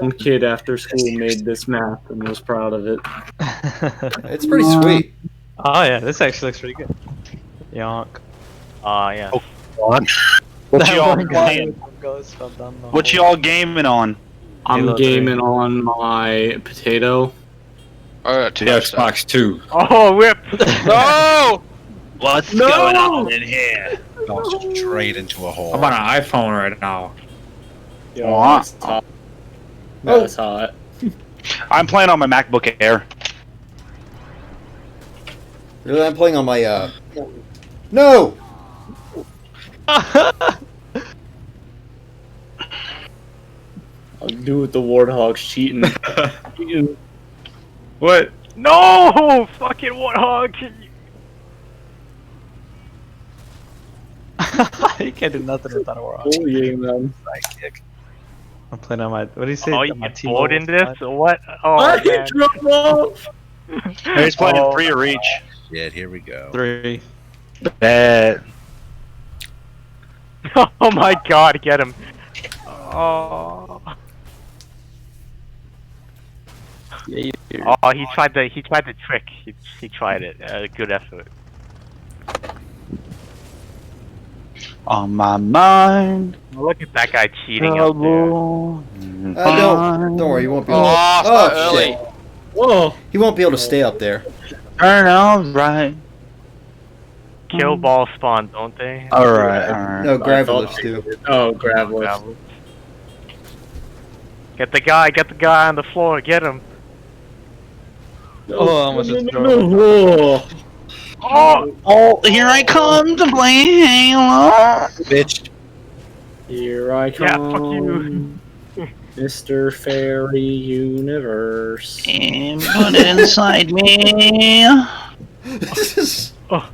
Some kid after school made this map and was proud of it. It's pretty sweet. Oh yeah, this actually looks pretty good. Yonk. Yeah. Oh, what? What y'all playing? What y'all gaming on? I'm Halo gaming 3. on my potato. The Xbox 2. Oh, whip! No! What's No! going on in here? Fell straight into a hole. I'm on an iPhone right now. Yo, What? that's hot. That's hot. I'm playing on my MacBook Air. Really, I'm playing on my, No! I'll do with the warthogs cheating. Cheating. What? No! Fucking warthog! You can't do nothing without a warhawk. Bullying them. Sidekick. I'm playing on my. What do you say? Oh, On you my get T-Mobile bored into this? spot? Or what? Oh, I man. drop off. He's playing Oh, 3 reach. Shit, here we go. 3. Bad. Oh my god, get him. Oh. Yeah, Oh, he tried the trick. He tried it. Good effort. On my mind. Look at that guy cheating out there. Don't worry, you won't be able to... Oh, Oh, early. shit. Whoa. He won't be able to stay up there. Turn on right. Kill ball spawn, don't they? Alright. No, I Gravelers thought- do. Oh, grab lift. Gravel. Get the guy on the floor, get him. Oh, I almost just drove. Oh. Oh! Oh, here I come to play Halo. Bitch. Here I come. Yeah, fuck you. Mr. Fairy Universe. And put inside me. Oh.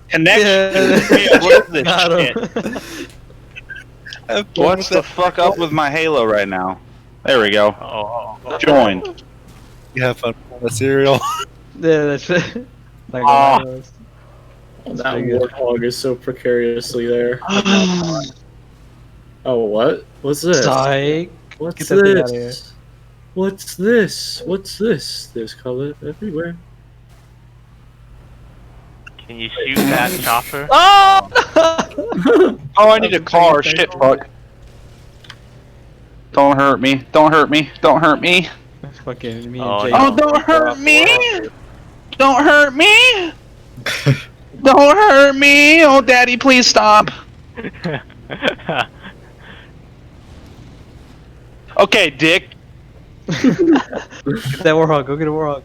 Connection. Yeah. What is this Got shit? him. What's the fuck up with my Halo right now? There we go. Oh. Join. You have fun with the cereal. Yeah, that's it. Like Oh. one of those. That pretty good. warthog is so precariously there. Oh, what? What's this? Psych. What's Get that thing outta here. this? What's this? What's this? There's color everywhere. Can you shoot that chopper? Oh! Oh, I need a car. Shit, fuck. Don't hurt me. Don't hurt me. Don't hurt me. Fucking me Oh, and Jay. no. Oh, don't hurt me. Don't hurt me. Don't hurt me. Oh, daddy, please stop. Okay, Dick. Get that warhawk. Go get a warhawk.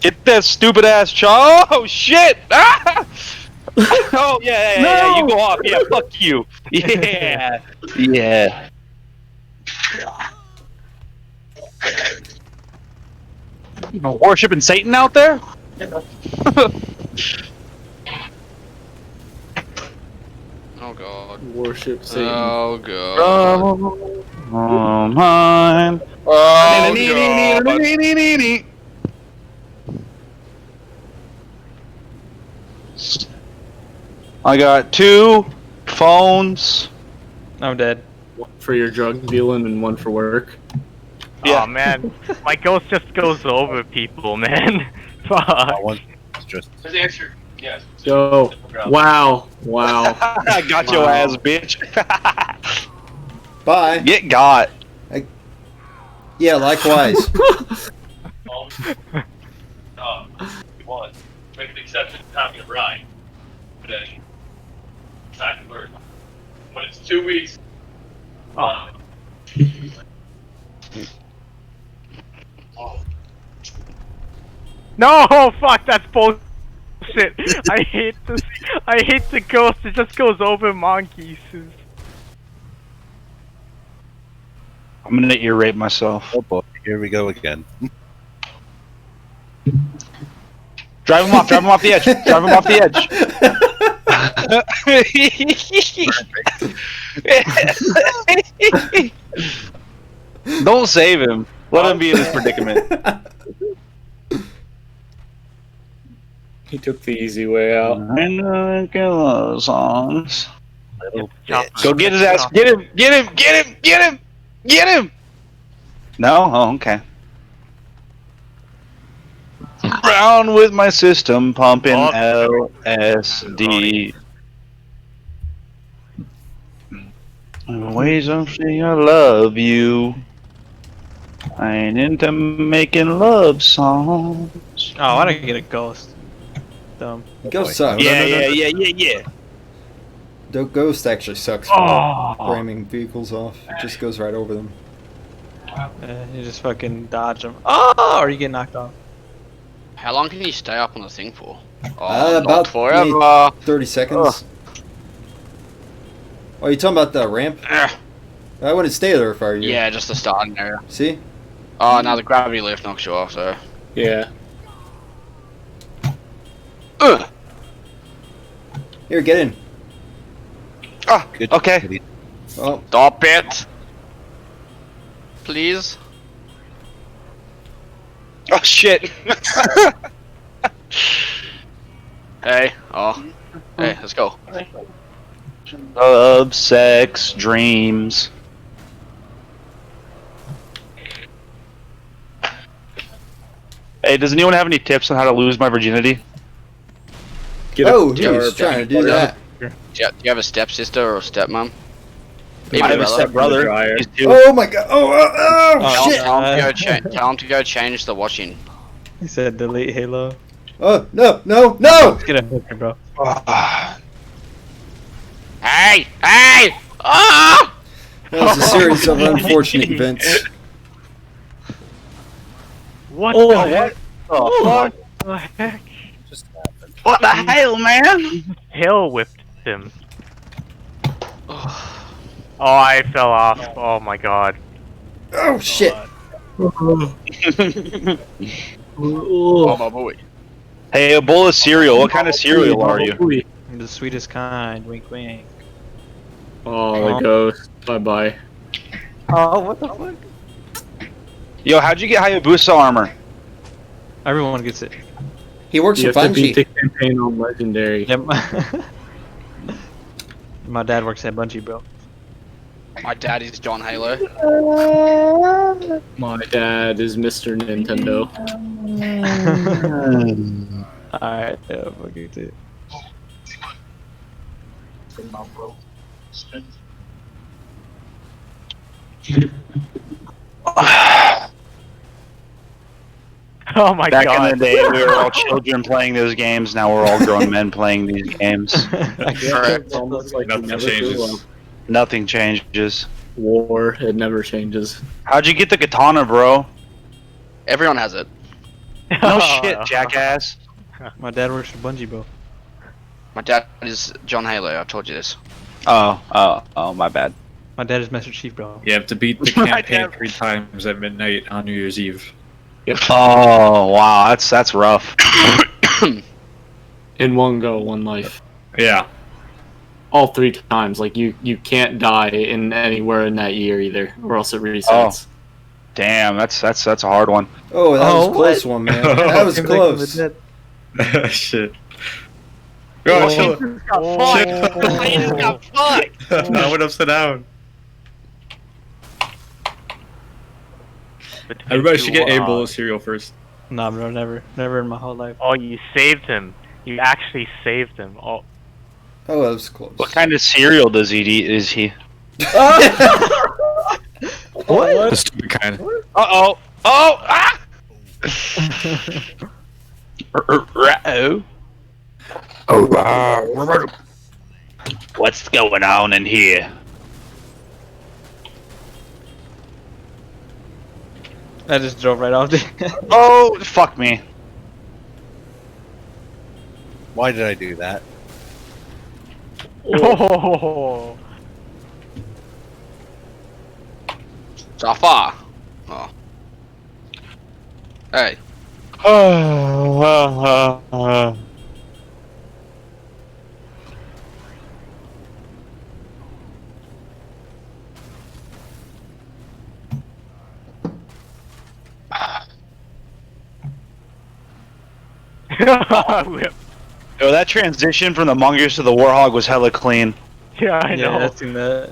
Get that stupid ass Oh, shit. Ah! Oh, yeah. You go off. Yeah, fuck you. Yeah. Yeah. You know, worshiping Satan out there? Oh god. Worship Satan. Oh god. Oh, mine. Oh god. I got 2 phones. I'm dead. One for your drug dealing and one for work. Yeah. Oh man, my ghost just goes over people, man. Fuck. That one was just. Yo. Wow. Wow. I got your Wow. ass, bitch. Bye. Get got. Yeah, likewise. Make an exception to Tommy and Brian. Today. Second word. When it's 2 weeks. Oh. No, fuck, that's bullshit. I hate the ghost. It just goes over monkeys. I'm gonna ear rape myself. Oh boy, here we go again. Drive him off the edge. Drive him off the edge. Don't save him. Let him be in this predicament. He took the easy way out. I know those songs. Little Chopper. bitch. Go get his ass. Get him. Get him. Get him. Get him. Get him! No? Oh, okay. Round with my system, pumping LSD. Ways of saying I love you. I ain't into making love songs. Oh, why did I get a ghost? Dumb. Ghost sucks. Yeah. The Ghost actually sucks for ramming vehicles off. It just goes right over them. You just fucking dodge them. Oh, or you get knocked off. How long can you stay up on the thing for? Oh, About not forever. 30 seconds. Oh, you talking about the ramp? I wouldn't stay there if I were you. Yeah, just the starting area. See? Oh, now the gravity lift knocks you off, so. Yeah. Here, get in. Ah, okay. Oh, Stop it! Please? Oh shit. Hey, hey, let's go. Love, sex, dreams. Hey, does anyone have any tips on how to lose my virginity? Get oh, a he was jar trying to back. do that. Do you have a stepsister or a stepmom? I have a stepbrother. Dryer. He's two. Oh my god. Oh, shit. Tell him to go change the washing. He said delete Halo. Oh, no. Let's get a picture, bro. Hey! Hey! Ah! That was a series of unfortunate events. What Oh, the what? heck? Oh, What the heck? what the hell, man? Hell whipped him. Oh, I fell off. Oh my god. Oh, shit. Oh my boy. Hey, a bowl of cereal. What kind of cereal are you? I'm the sweetest kind. Wink, wink. Oh, the ghost. Bye bye. Oh, what the fuck? Yo, how'd you get Hayabusa armor? Everyone gets it. He works You for have to beat the Bungie. campaign on Legendary. Yep. My dad works at Bungie, bro. My daddy's John Halo. My dad is Mr. Nintendo. Alright, yeah, fuck you too. Oh my Back god. in the day, we were all children playing those games. Now we're all grown men playing these games. It's almost like Nothing it never changes. grew up. Nothing changes. War, it never changes. How'd you get the katana, bro? Everyone has it. No shit, jackass. My dad works for Bungie, bro. My dad is John Halo, I've told you this. Oh, my bad. My dad is Master Chief, bro. You have to beat the campaign 3 times at midnight on New Year's Eve. Oh, wow, that's rough. In one go, one life. Yeah. All 3 times. Like, you can't die in anywhere in that year either, or else it resets. Damn, that's a hard one. Oh, that was a Oh, close one, man. That was Came back from the close. dead. Shit. Oh, shit. I just got fucked! I went upside down. Everybody should get a bowl of cereal first. Nah, bro, never in my whole life. Oh, you saved him. You actually saved him. Oh, Oh, that was close. What kind of cereal does he eat? Is he? What? The stupid kind. Uh-oh. Oh! Ah! Uh-oh. Oh, What's going on in here? I just drove right off there. Oh, fuck me. Why did I do that? oh. Jafar! Oh. Hey. Whip. Yo, that transition from the Mongoose to the Warhog was hella clean. Yeah, I know. Yeah, I've seen that.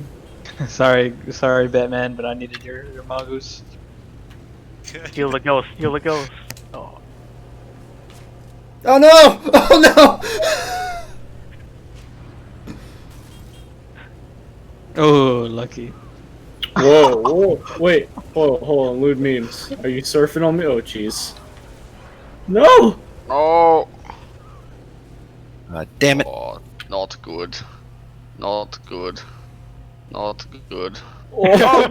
sorry, Batman, but I needed your mongoose. Steal the ghost. Steal the ghost. Oh. Oh no! Oh no! Oh, lucky. Whoa, wait, hold on, lewd memes. Are you surfing on me? Oh, jeez. No! Oh, Damn it. oh, not good. Not good. Not good. Oh,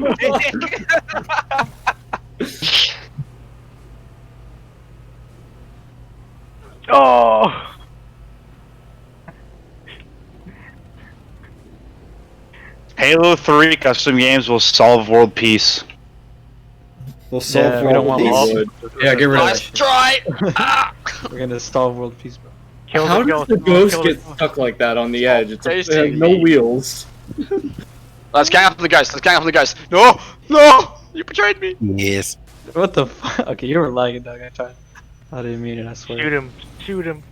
Oh! Halo 3 custom games will solve world peace. We'll solve Yeah, we don't world want peace. love. Yeah, get rid of Nice that. try! Ah! We're gonna stall world peace, bro. Kill how the does ghost. the ghost Kill get the- stuck like that on the edge? It has tasty. no wheels. Let's gang up on the ghost. Let's gang up on the ghost. No! No! You betrayed me! Yes. What the fuck? Okay, you were lagging, dog. I didn't mean it, I swear. Shoot him. Shoot him.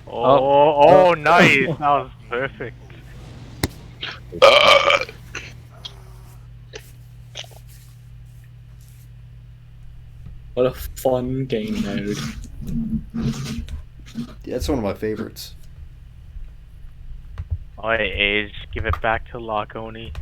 Oh, Oh. oh, nice. That was perfect. What a fun game mode. Yeah, that's one of my favorites. Oi, Age, give it back to Loconi.